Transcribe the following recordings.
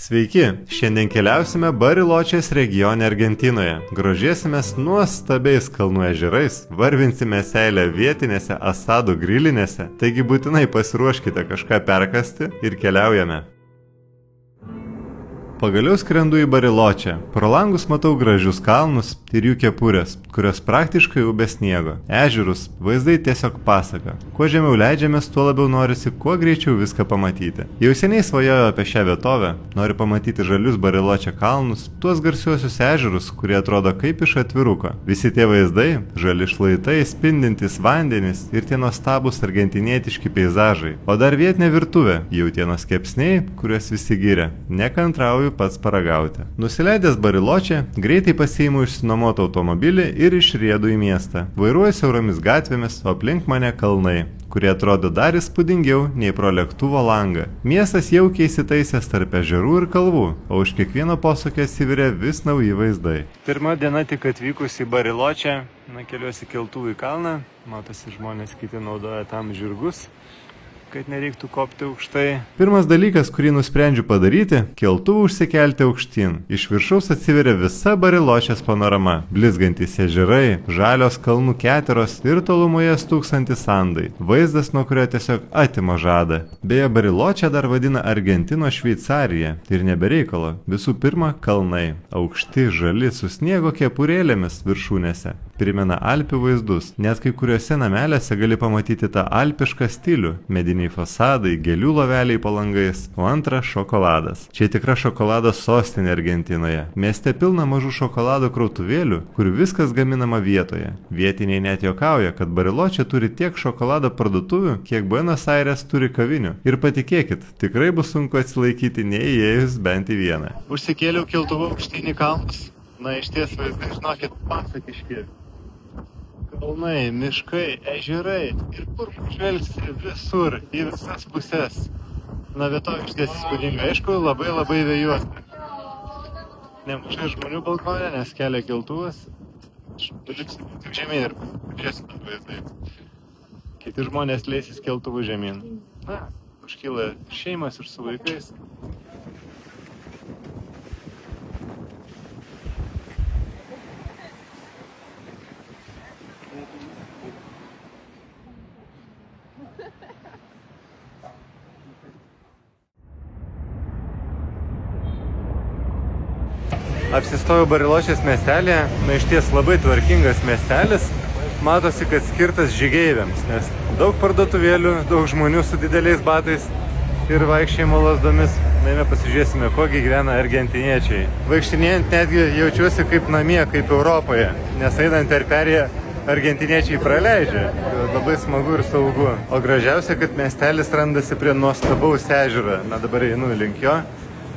Sveiki, šiandien keliausime Bariločės regione Argentinoje, grožėsimės nuostabiais kalnų ežerais, varvinsime seilę vietinėse asadų grilinėse, taigi būtinai pasiruoškite kažką perkasti ir keliaujame. Pagaliau skrendu į Bariločę. Pro langus matau gražius kalnus ir jų kepurės, kurios praktiškai jau be sniego. Ežerus, vaizdai tiesiog pasaka. Kuo žemiau leidžiamės, tuo labiau norisi kuo greičiau viską pamatyti. Jau seniai svajoju apie šią vietovę, noriu pamatyti žalius Bariločę kalnus, tuos garsiuosius ežerus, kurie atrodo kaip iš atviruko. Visi tie vaizdai, žali šlaitai, spindintys vandenys ir tie nuostabūs argentinietiški peizažai. O dar vietinė virtuvė, jautienos kepsniai, kuriuos visi giria. Nekantrauju pats paragauti. Nusileidęs Bariločę, greitai pasiimu išsinuomotą automobilį ir išriedu į miestą. Vairuoju siauromis gatvėmis, o aplink mane kalnai, kurie atrodo dar įspūdingiau nei pro lėktuvo langą. Miestas jaukiai įsitaisęs tarp ežerų ir kalvų, o už kiekvieno posūkio atsiveria vis nauji vaizdai. Pirma diena tik atvykus į Bariločę, keliuosi keltuvų į kalną, matosi žmonės kiti naudoja tam žirgus, kad nereiktų kopti aukštai. Pirmas dalykas, kurį nusprendžiu padaryti, keltuvų užsikelti aukštyn. Iš viršaus atsiveria visa Bariločės panorama, blizgantys ežerai, žalios kalnų keteros ir tolumoje stūksantys sandai. Vaizdas, nuo kurio tiesiog atima žadą. Beje, Bariločę dar vadina Argentino Šveicarija ir nebereikalo. Visų pirma, kalnai. Aukšti, žali, su sniego kepurėlėmis viršūnėse. Primena Alpių vaizdus. Net kai kuriuose namelėse gali pamatyti tą alpišką stilių. Mediniai fasadai, gėlių loveliai po langais, o antra - šokoladas. Čia tikra šokolado sostinė Argentinoje. Mieste pilna mažų šokolado krautuvėlių, kur viskas gaminama vietoje. Vietiniai net juokauja, kad Bariločė turi tiek šokolado parduotuvių, kiek Buenos Aires turi kavinių. Ir patikėkit, tikrai bus sunku atsilaikyti neįėjus bent į vieną. Užsikėliau keltuvu aukštyn į kalnus. Na, iš ties vaizdai, žinokit, pasakiški. Kalnai, miškai, ežerai ir kur žvelgsi visur, į visas pusės. Na, vietovė išties įspūdinga, aišku, labai vėjuosi. Nemažai žmonių balkone, nes kelia keltuvas. Aš paliksiu tik žemyn ir pažiūrėsiu tą vaizdai. Kiti žmonės leisis keltuvu žemyn. Na, užkyla šeimas ir su vaikais. Apsistojau Bariločės miestelėje, išties labai tvarkingas miestelis, matosi, kad skirtas žygeiviams, nes daug parduotuvėlių, daug žmonių su dideliais batais ir vaikščiojimo lasdomis. Na, pasižiūrėsime, kogi gyvena argentiniečiai. Vaikštinėjant netgi jaučiuosi kaip namie, kaip Europoje, nes einant per perėją argentiniečiai praleidžia, labai smagu ir saugu. O gražiausia, kad miestelis randasi prie nuostabaus ežero. Na, dabar einu link jo.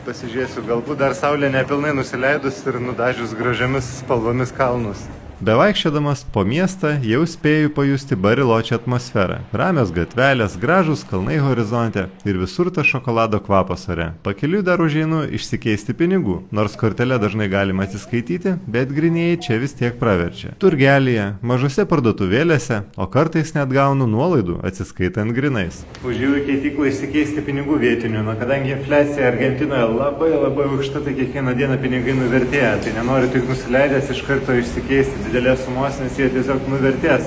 Pasižiūrėsiu, galbūt dar saulė nepilnai nusileidus ir nudažius gražiamis spalvomis kalnus. Bevaikščiodamas po miestą jau spėju pajusti Bariločę atmosferą. Ramios gatvelės, gražūs kalnai horizonte ir visur tas šokolado kvapas ore. Pakeliui dar užeinu išsikeisti pinigų, nors kortelę dažnai galima atsiskaityti, bet grynieji čia vis tiek praverčia. Turgelyje, mažose parduotuvėlėse, o kartais net gaunu nuolaidų atsiskaitant grynais. Užėjau į keityklą išsikeisti pinigų vietinių, kadangi infliacija Argentinoje labai aukšta, tai kiekvieną dieną pinigai nuvertėja, tai nenoriu tik nusileidęs iš karto išsikeisti didelės sumos, nes jie tiesiog nuvertės.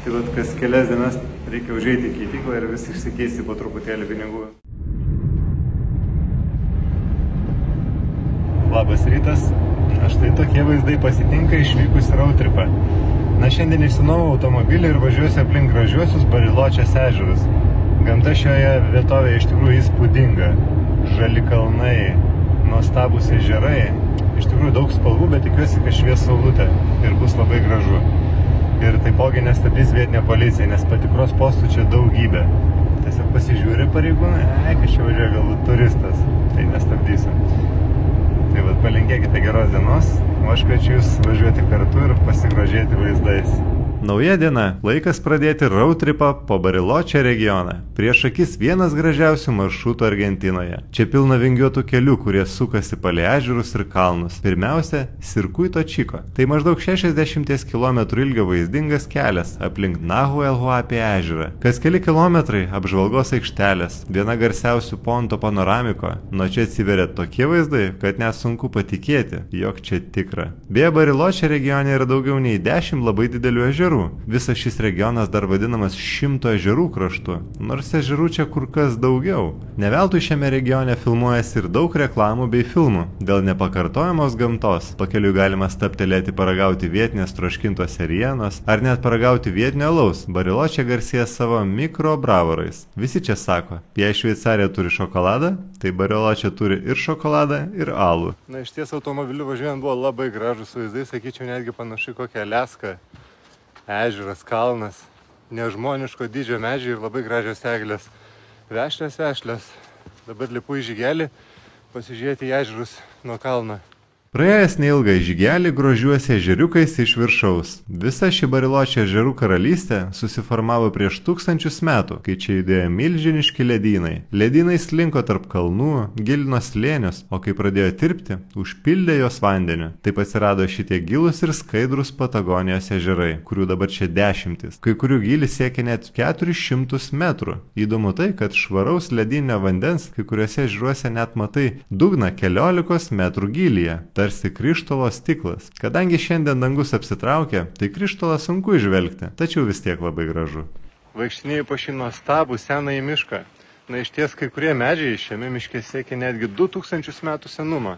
Tai vat, kas kelias dienas reikia užeiti į keityklą ir vis išsikeisti po truputėlį pinigų. Labas rytas. Štai tokie vaizdai pasitinka išvykus į roadtripą. Na, šiandien išsinuomau automobilį ir važiuosiu aplink gražiuosius Bariločės ežerus. Gamta šioje vietovėje iš tikrųjų įspūdinga. Žali kalnai, nuostabūs ežerai. Iš tikrųjų daug spalvų, bet tikiuosi, kad švies saulutė ir bus labai gražu. Ir taipogi nestabdys vietinė policija, nes patikros postų čia daugybė. Tiesiog pasižiūri pareigūnai, kas čia važiuoja, galbūt turistas, tai nestabdysiu. Tai vat, palinkėkite geros dienos, o aš kviečiu jūs važiuoti kartu ir pasigrožėti vaizdais. Nauja diena, laikas pradėti road tripą po Bariloche regioną. Prieš akis vienas gražiausių maršrutų Argentinoje. Čia pilna vingiuotų kelių, kurie sukasi palei ežerus ir kalnus. Pirmiausia, Circuito Chico. Tai maždaug 60 km ilgio vaizdingas kelias aplink Nahuelhuapi ežerą. Kas keli kilometrai apžvalgos aikštelės, viena garsiausių Ponto panoramiko. Nuo čia atsiveria tokie vaizdai, kad nesunku patikėti, jog čia tikra. Beje, Bariloche regione yra daugiau nei 10 labai didelių ežerų. Visas šis regionas dar vadinamas 100 ežerų kraštu, nors ežerų čia kur kas daugiau. Ne veltui šiame regione filmuojasi ir daug reklamų bei filmų. Dėl nepakartojamos gamtos pakeliui galima stabtelėti paragauti vietinės troškintos ėrienos ar net paragauti vietinio alaus. Bariloche garsėja savo mikrobravorais. Visi čia sako, jei Šveicarija turi šokoladą, tai Bariloche turi ir šokoladą, ir alų. Na, iš ties automobiliu važiuojant buvo labai gražus vaizdai, sakyčiau, netgi panašiai kokią Aliaską. Ežeras, kalnas, nežmoniško dydžio medžiai ir labai gražios eglės. Vešlės. Dabar lipu į žygelį pasižiūrėti į ežerus nuo kalno. Praėjęs neilgą žygelį grožiuosi ežeriukais iš viršaus. Visa ši Bariloche ežerų karalystė susiformavo prieš 1000 metų, kai čia judėjo milžiniški ledynai. Ledynai slinko tarp kalnų, gilino slėnius, o kai pradėjo tirpti, užpildė jos vandeniu. Taip atsirado šitie gilus ir skaidrus Patagonijos ežerai, kurių dabar čia dešimtis. Kai kurių gylis siekia net 400 metrų. Įdomu tai, kad švaraus ledynio vandens kai kuriuose ežeruose net matai dugną 15 metrų gylyje. Tarsi krištolo stiklas. Kadangi šiandien dangus apsitraukia, tai krištolą sunku įžvelgti, tačiau vis tiek labai gražu. Vaikštinėjau po šį nuostabų senąjį mišką. Na, iš ties kai kurie medžiai šiame miške siekia netgi 2000 metų senumo.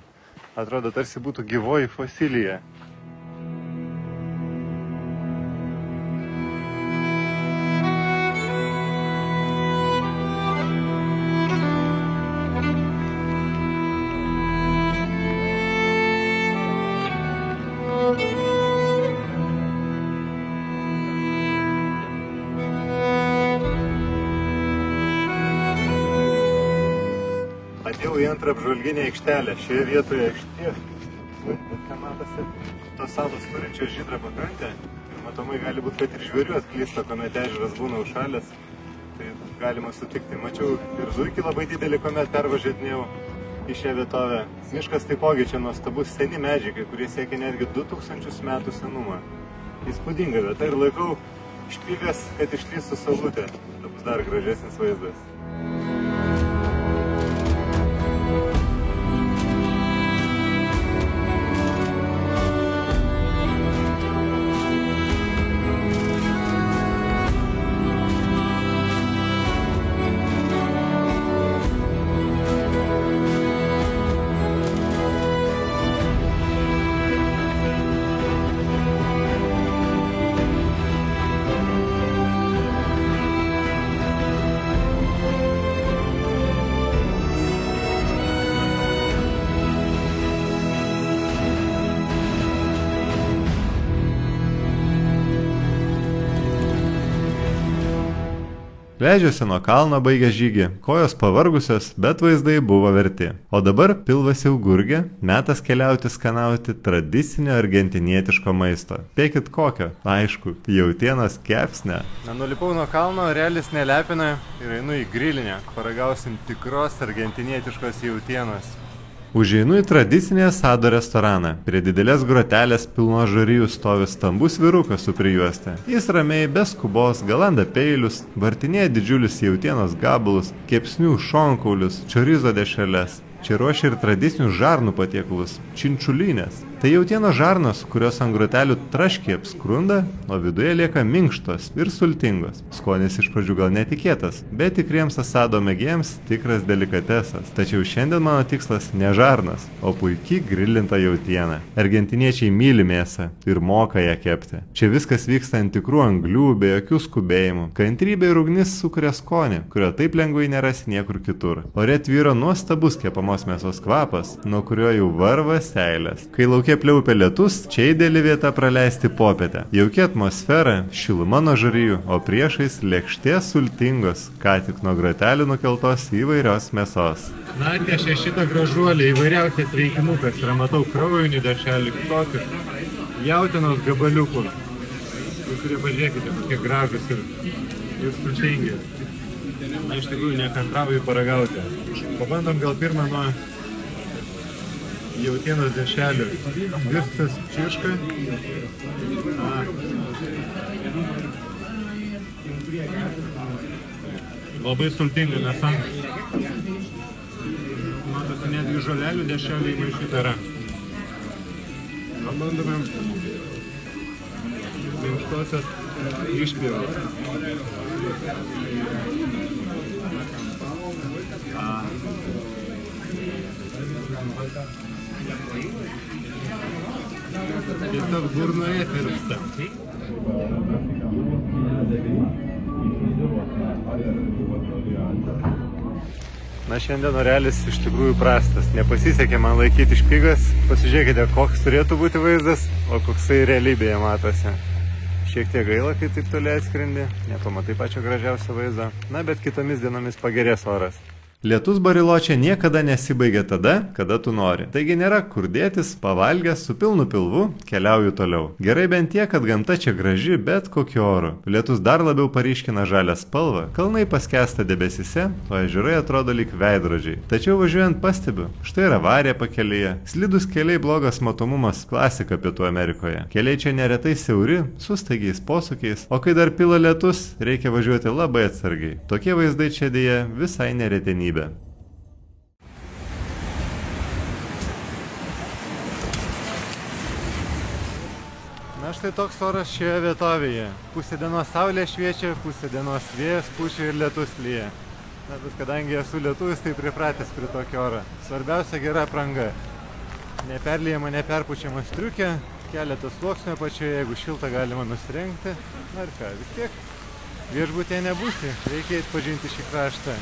Atrodo, tarsi būtų gyvoji fosilija. Atėjau į antrą apžvalginę aikštelę. Šioje vietoje išties, ten matosi tos salos turinčios žydrą pakrantę ir matomai gali būti, kad ir žvėrių atklysta, kuomet ežeras būna užšalęs. Tai galima sutikti. Mačiau ir zuikį labai didelį, kuomet pervažinėjau į šią vietovę. Miškas taipogi čia nuostabus, seni medžiai, kai kurie siekia netgi 2000 metų senumą. Įspūdinga vieta ir laikau špygas, kad išlįstų saulutė. Tai bus dar gražesnis vaizdas. Leidžiuosi nuo kalno baigę žygį, kojos pavargusios, bet vaizdai buvo verti. O dabar pilvas jau gurgia, metas keliauti skanauti tradicinio argentinietiško maisto. Spėkit kokio? Aišku, jautienos kepsnę. Nulipau nuo kalno, realis nelepina ir einu į grilinę. Paragausim tikros argentinietiškos jautienos. Užeinu į tradicinį asado restoraną. Prie didelės grotelės pilno žarijų stovi stambus vyrukas su prijuoste. Jis ramiai, be skubos, galanda peilius, vartinėja didžiulius jautienos gabalus, kepsnių šonkaulius, čorizo dešreles. Čia ruošia ir tradicinius žarnų patiekalus – činčulinės. Tai jautienos žarnos, kurios ant grotelių traškiai apskrunda, o viduje lieka minkštos ir sultingos. Skonis iš pradžių gal netikėtas, bet tikriems asado mėgėjams tikras delikatesas. Tačiau šiandien mano tikslas ne žarnos, o puikiai grilinta jautiena. Argentiniečiai myli mėsą ir moka ją kepti. Čia viskas vyksta ant tikrų anglių, be jokių skubėjimų. Kantrybė ir ugnis sukuria skonį, kurio taip lengvai nerasi niekur kitur. Ore tvyro nuostabus kepamos mėsos kvapas, nuo kurio jau varva seilės. Kai lauke pliaupia lietus, čia ideali vieta praleisti popietę. Jauki atmosfera, šiluma nuo žarijų, o priešais lėkštės sultingos, ką tik nuo grotelių nukeltos įvairios mėsos. Na, atnešė šitą gražuolį įvairiausias veikimukas. Ir matau kraujinių dešrelių, kitokių jautienos gabaliukų. kurie pažiūrėkite, kokie gražus ir sultingi. Na, iš tikrųjų nekantrauju paragauti. Pabandom gal pirmą nuo jautienos dešrelių. Virstas čiška. Labai sultinga, nes matosi netgi žolelių dešrelių įmaišyta yra. Pabandome minkštosios išpjovos. Tiesiog burnoje tirpsta. Na, šiandien orelis iš tikrųjų prastas. Nepasisekė man laikyti špygas. Pasižiūrėkite, koks turėtų būti vaizdas, o koksai realybėje matosi. Šiek tiek gaila, kai taip toliai atskrendi, nepamatai pačio gražiausio vaizdo. Na, bet kitomis dienomis pagerės oras. Lietus Bariloče niekada nesibaigia tada, kada tu nori. Taigi nėra kur dėtis, pavalgęs su pilnu pilvu, keliauju toliau. Gerai bent tiek, kad gamta čia graži, bet kokiu oru. Lietus dar labiau paryškina žalią spalvą, kalnai paskęsta debesise, o ežerai atrodo lyg veidrodžiai. Tačiau važiuojant pastebiu, štai yra avarija pakelyje. Slidūs keliai, blogas matomumas, klasika Pietų Amerikoje. Keliai čia neretai siauri, su staigiais posūkiais, o kai dar pila lietus, reikia važiuoti labai atsargiai. Tokie vaizdai čia dėja visai neretenybė. Na, štai toks oras šioje vietovėje. Pusė dienos saulė šviečia, pusė dienos vėjas pučia ir lietus lyja. Na, bet kadangi esu lietuvis, tai pripratęs prie tokio oro. Svarbiausia gera apranga. Neperlijama, neperpučiama striukė, keletas sluoksnių apačioje, jeigu šilta galima nusirengti. Na ir ką, vis tiek viešbutyje nebūsi, reikia eit pažinti šį kraštą.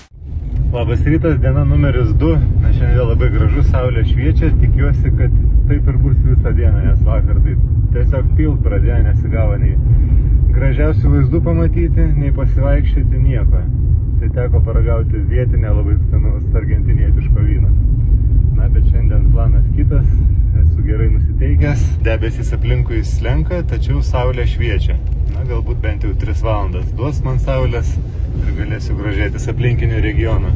Labas rytas, diena numeris 2. Na, šiandien labai gražus, saulė šviečia, tikiuosi, kad taip ir bus visą dieną, nes vakar tai tiesiog pilt pradėjo, nesigavo nei gražiausių vaizdų pamatyti, nei pasivaikščioti nieko. Tai teko paragauti vietinę labai skanaus argentinietiško vyno. Na, bet šiandien planas kitas, esu gerai nusiteikęs, debesys aplinkui slenka, tačiau saulė šviečia. Na, galbūt bent jau 3 valandas duos man saulės ir galėsiu grožėtis aplinkiniu regionu.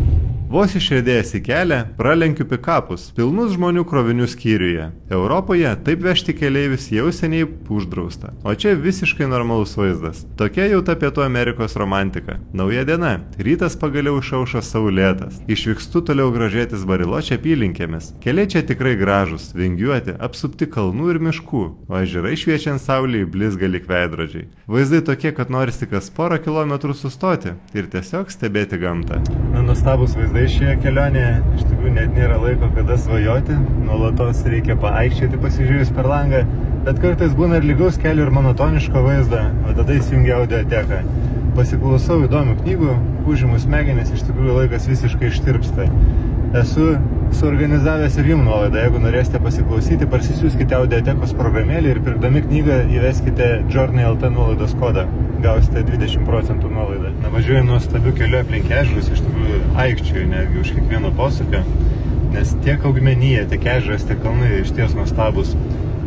Vos išriedėjęs į kelią, pralenkiu pikapus, pilnus žmonių krovinių skyriuje. Europoje taip vežti keleivius jau seniai uždrausta, o čia visiškai normalus vaizdas. Tokia jau ta Pietų Amerikos romantika. Nauja diena, rytas pagaliau išaušo saulėtas. Išvykstu toliau grožėtis Bariloče apylinkėmis. Keliai čia tikrai gražus, vingiuoti, apsupti kalnų ir miškų, o ežerai šviečiant saulei blizga lyg veidrodžiai. Vaizdai tokie, kad norisi kas porą kilometrų sustoti ir tiesiog stebėti gamtą. Na, nuostabus vaizdai šioje kelionėje, iš tikrųjų net nėra laiko kada svajoti, nuolatos reikia paaikščioti pasižiūrėjus per langą, bet kartais būna ir lygaus kelio ir monotoniško vaizdo, o tada įsijungia audioteką. Pasiklausau įdomių knygų, užimu smegenis, iš tikrųjų laikas visiškai ištirpsta. Esu suorganizavęs ir jums nuolaidą, jeigu norėsite pasiklausyti, parsisiųskite audiotekos programėlį ir pirkdami knygą įveskite Journey.lt nuolaidos kodą. Gausite 20% nuolaidą. Na, važiuoju nuostabiu keliu aplink ežerus, iš tikrųjų aikščiuoju netgi už kiekvieno posūkio, nes tiek augmenija, tiek ežeras, tiek kalnai išties nuostabus.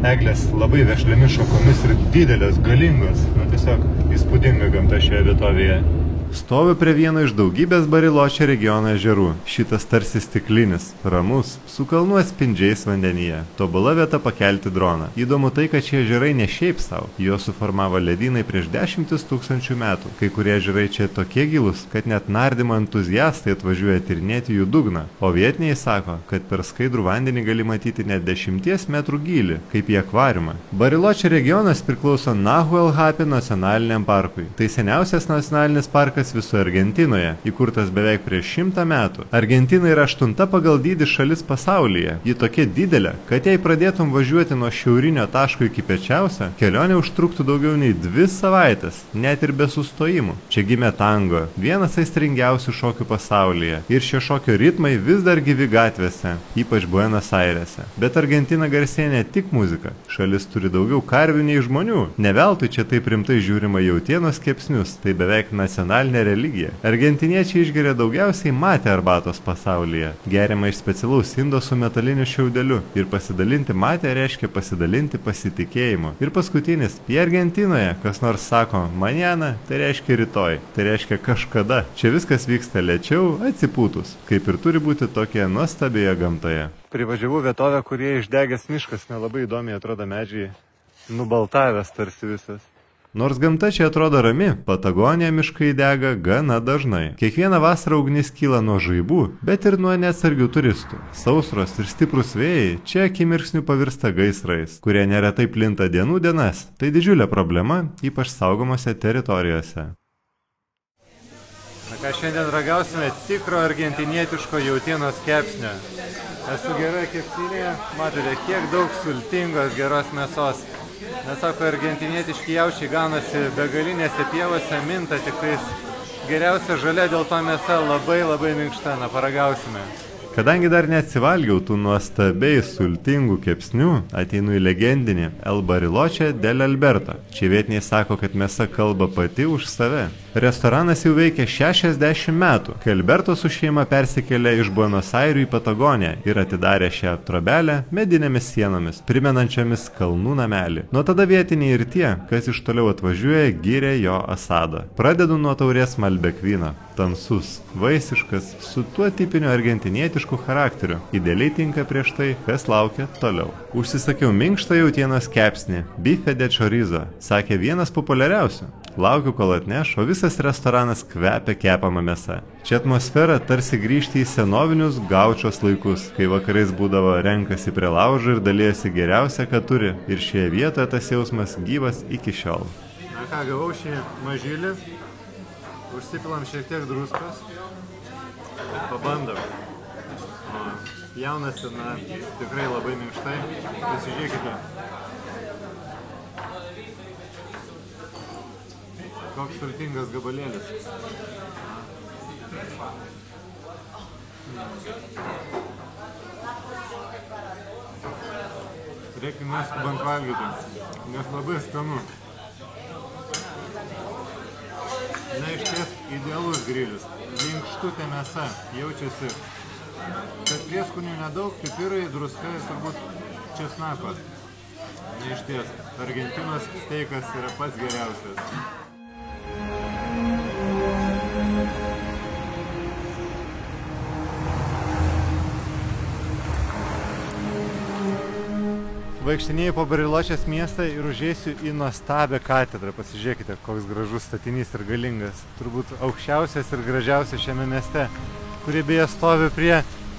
Eglės labai vešliomis šakomis ir didelės, galingos, na, tiesiog įspūdinga gamta šioje vietovėje. Stoviu prie vieno iš daugybės Bariloče regiono ežerų. Šitas tarsi stiklinis, ramus, su kalnų atspindžiais vandenyje. Tobula vieta pakelti droną. Įdomu tai, kad šie ežerai ne šiaip savo. Juos suformavo ledynai prieš 10 000 metų. Kai kurie ežerai čia tokie gilus, kad net nardymo entuziastai atvažiuoja tyrinėti jų dugną. O vietiniai sako, kad per skaidrų vandenį gali matyti net 10 metrų gylį, kaip į akvariumą. Bariloče regionas priklauso Nahuelhuapi nacionaliniam parkui. Tai seniausias nacionalinis parkas visoje Argentinoje, įkurtas beveik prieš 100 metų. Argentina yra 8 pagal dydį šalis pasaulyje. Ji tokia didelė, kad jei pradėtum važiuoti nuo šiaurinio taško iki piečiausio, kelionė užtruktų daugiau nei 2 savaitės, net ir be sustojimų. Čia gimė tango, vienas aistringiausių šokių pasaulyje. Ir šio šokio ritmai vis dar gyvi gatvėse, ypač Buenos Airėse. Bet Argentina garsėja ne tik muzika. Šalis turi daugiau karvių nei žmonių. Ne veltui čia taip rimtai žiūrima jautienos kepsnius. Tai beveik nacionalinis nacionalinė religija. Argentiniečiai išgeria daugiausiai mate arbatos pasaulyje. Geriama iš specialaus indo su metaliniu šiaudeliu. Ir pasidalinti mate reiškia pasidalinti pasitikėjimu. Ir paskutinis. Į Argentinoje kas nors sako mañana, tai reiškia rytoj. Tai reiškia kažkada. Čia viskas vyksta lėčiau, atsipūtus. Kaip ir turi būti tokie nuostabioje gamtoje. Privažiavau vietovę, kurie išdegęs miškas. Nelabai įdomiai atrodo medžiai. Nubaltavęs tarsi visas. Nors gamta čia atrodo rami, Patagonija miškai dega gana dažnai. Kiekvieną vasarą ugnis kyla nuo žaibų, bet ir nuo neatsargių turistų. Sausros ir stiprus vėjai čia akimirksniu pavirsta gaisrais, kurie neretai plinta dienų dienas. Tai didžiulė problema, ypač saugomose teritorijose. Na ką, šiandien ragausime tikro argentinietiško jautienos kepsnio. Esu gerai kepsinėje, matote, kiek daug sultingos geros mėsos. Nes sako, argentinietiški jaučiai gaunasi begalinėse pievose, minta tik tais geriausia žalia, dėl to mėsa labai minkšta, na paragausime. Kadangi dar neatsivalgiau tų nuostabiai sultingų kepsnių, ateinu į legendinį El Bariloche del Alberto. Čia vietiniai sako, kad mėsa kalba pati už save. Restoranas jau veikia 60 metų, kai Alberto su šeima persikėlė iš Buenos Airių į Patagoniją ir atidarė šią trobelę medinėmis sienomis, primenančiomis kalnų namelį. Nuo tada vietiniai ir tie, kas iš toliau atvažiuoja, gyrė jo asadą. Pradedu nuo taurės Malbec vyno. Tamsus, vaisiškas, su tuo tipiniu argentinietišku charakteriu. Idealiai tinka prieš tai, kas laukia toliau. Užsisakiau minkštą jautienos kepsnį, bife de chorizo, sakė vienas populiariausių. Laukiu, kol atneš, o visas restoranas kvepia kepama mėsa. Čia atmosfera tarsi grįžti į senovinius gaučos laikus, kai vakarais būdavo renkasi prie laužo ir dalijasi geriausia, ką turi. Ir šioje vietoje tas jausmas gyvas iki šiol. Na ką, gavau šį mažylį. Užsipilam šiek tiek druskos. Pabandom. Jaunasi, na, tikrai labai minkštai. Pasižiūrėkite. Koks sultingas gabalėlis. Reikia neskubant valgyti, nes labai skanu. Na, išties idealus grilis. Minkštutė mėsa, jaučiasi, kad prieskonių nedaug, pipirai, druska ir turbūt česnako. Na, išties, Argentinos steikas yra pats geriausias. Vaikštinėjau po Bariločės miestą ir užeisiu į nuostabią katedrą. Pasižiūrėkite, koks gražus statinys ir galingas. Turbūt aukščiausias ir gražiausias šiame mieste, kurie beje stovi prie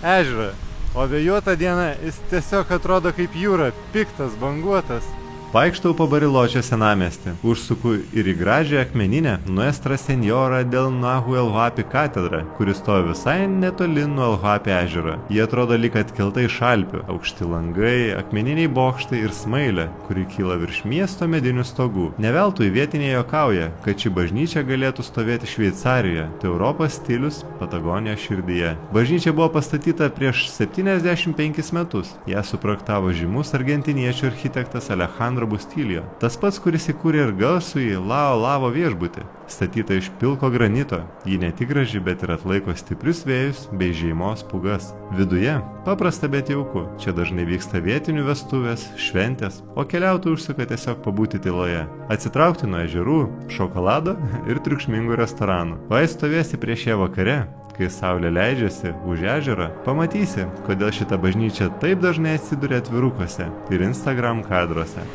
ežero. O vėjuotą dieną jis tiesiog atrodo kaip jūra, piktas, banguotas. Vaikštau po Bariločio senamiestį, užsuku ir į gražią akmeninę Nuestra Senjora del Nahuelhuapi katedrą, kuris stovi visai netoli nuo Elhuapi ežero. Jie atrodo lyg atkelta iš Alpių, aukšti langai, akmeniniai bokštai ir smailė, kuri kyla virš miesto medinių stogų. Neveltui vietiniai juokauja, kad ši bažnyčia galėtų stovėti Šveicarijoje, tai Europos stilius Patagonijos širdyje. Bažnyčia buvo pastatyta prieš 75 metus. Ją suprojektavo žymus argentiniečių architektas Alejandro Bustilio. Tas pats, kuris įkūrė ir garsųjį Lao Lavo viešbutį. Statyta iš pilko granito. Ji ne tik graži, bet ir atlaiko stiprius vėjus bei žiemos pūgas. Viduje paprasta, bet jauku. Čia dažnai vyksta vietinių vestuvės, šventės, o keliautojai užsuka tiesiog pabūti tyloje. Atsitraukti nuo ežerų, šokolado ir triukšmingų restoranų. O jei stovėsi prieš ją vakare, kai saulė leidžiasi už ežerą, pamatysi, kodėl šita bažnyčia taip dažnai atsiduria atvirukuose ir Instagram kadruose.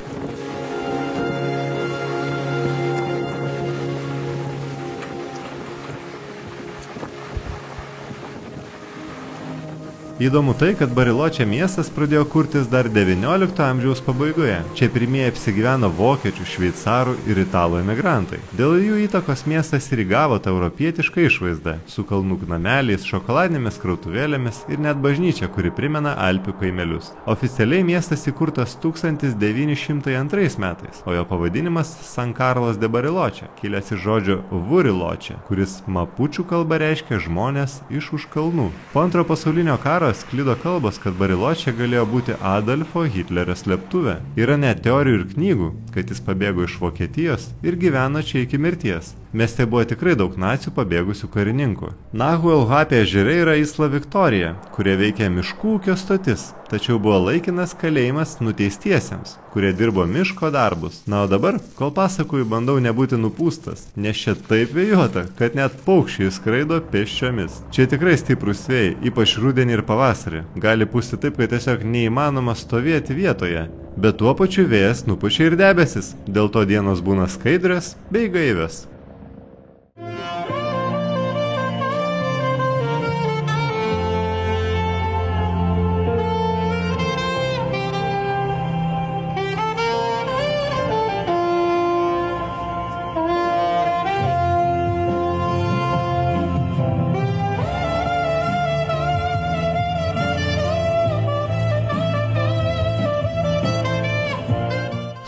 Įdomu tai, kad Bariločė miestas pradėjo kurtis dar 19 amžiaus pabaigoje. Čia pirmieji apsigyveno vokiečių, šveicarų ir italų emigrantai. Dėl jų įtakos miestas ir įgavo tą europietišką išvaizdą, su kalnų nameliais, šokoladinėmis krautuvėlėmis ir net bažnyčia, kuri primena Alpių kaimelius. Oficialiai miestas įkurtas 1902 metais, o jo pavadinimas San Carlos de Bariloche, kilęs iš žodžio Vuriloche, kuris mapučių kalba reiškia žmonės iš už kalnų. Po Antrojo pasaulinio karo sklido kalbos, kad Bariločė galėjo būti Adolfo Hitlerio slėptuvė. Yra net teorijų ir knygų, kad jis pabėgo iš Vokietijos ir gyveno čia iki mirties. Mieste buvo tikrai daug nacių pabėgusių karininkų. Nahuelhuapi ežere yra Isla Viktorija, kurie veikia miškų ūkio stotis, tačiau buvo laikinas kalėjimas nuteistiesiems, kurie dirbo miško darbus. Na o dabar, kol pasakoju, bandau nebūti nupūstas, nes čia taip vėjuota, kad net paukščiai skraido pėsčiomis. Čia tikrai stiprūs vėjai, ypač rudenį ir pavasarį. Gali pūsti taip, kad tiesiog neįmanoma stovėti vietoje. Bet tuo pačiu vėjas nupučia ir debesis, dėl to dienos būna skaidrios bei gaivios.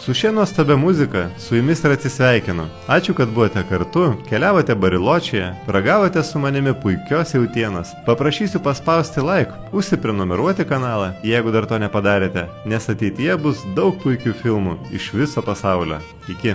Su šia nuostabia muzika su jumis ir atsisveikinu. Ačiū, kad buvote kartu, keliavote Bariločėje, ragavote su manimi puikios jautienos. Paprašysiu paspausti like, užsiprenumeruoti kanalą, jeigu dar to nepadarėte, nes ateityje bus daug puikių filmų iš viso pasaulio. Iki.